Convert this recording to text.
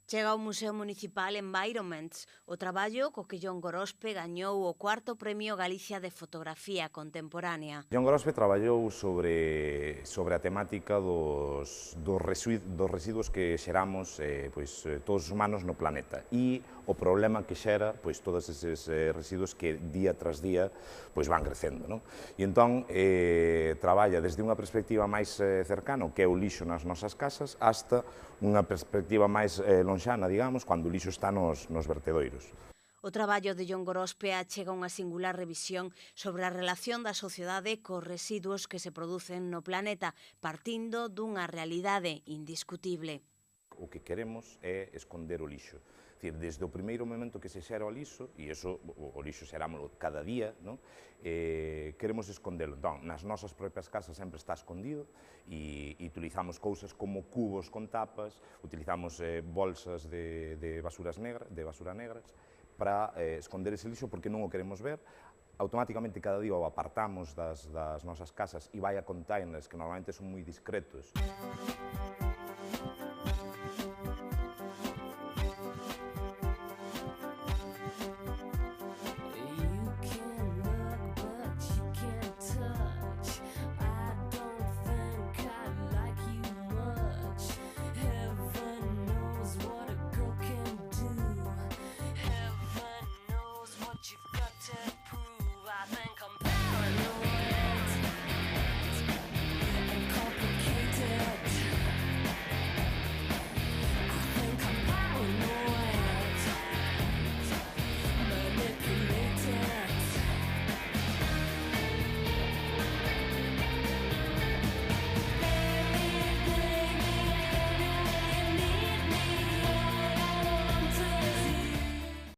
Chega ao Museo Municipal Environments, o traballo co que Jon Gorospe gañou o 4º Premio Galicia de Fotografía Contemporánea. Jon Gorospe traballou sobre a temática dos residuos que xeramos todos os humanos no planeta e o problema que xera todos eses residuos que día tras día van crecendo. Non? E entón traballa desde unha perspectiva máis cercana, que é o lixo nas nosas casas, hasta unha perspectiva máis lonxana, digamos, cando o lixo está nos vertedoiros. O traballo de Jon Gorospe achega unha singular revisión sobre a relación da sociedade cos residuos que se producen no planeta, partindo dunha realidade indiscutible. O que queremos é esconder o lixo. Desde o primeiro momento que se xera o lixo, e o lixo xerámoslo cada día, non? Queremos escondelo. Entón, nas nosas propias casas sempre está escondido e utilizamos cousas como cubos con tapas, utilizamos bolsas de basura negras para esconder ese lixo porque non o queremos ver. Automáticamente cada día o apartamos das nosas casas e vai a containers que normalmente son moi discretos.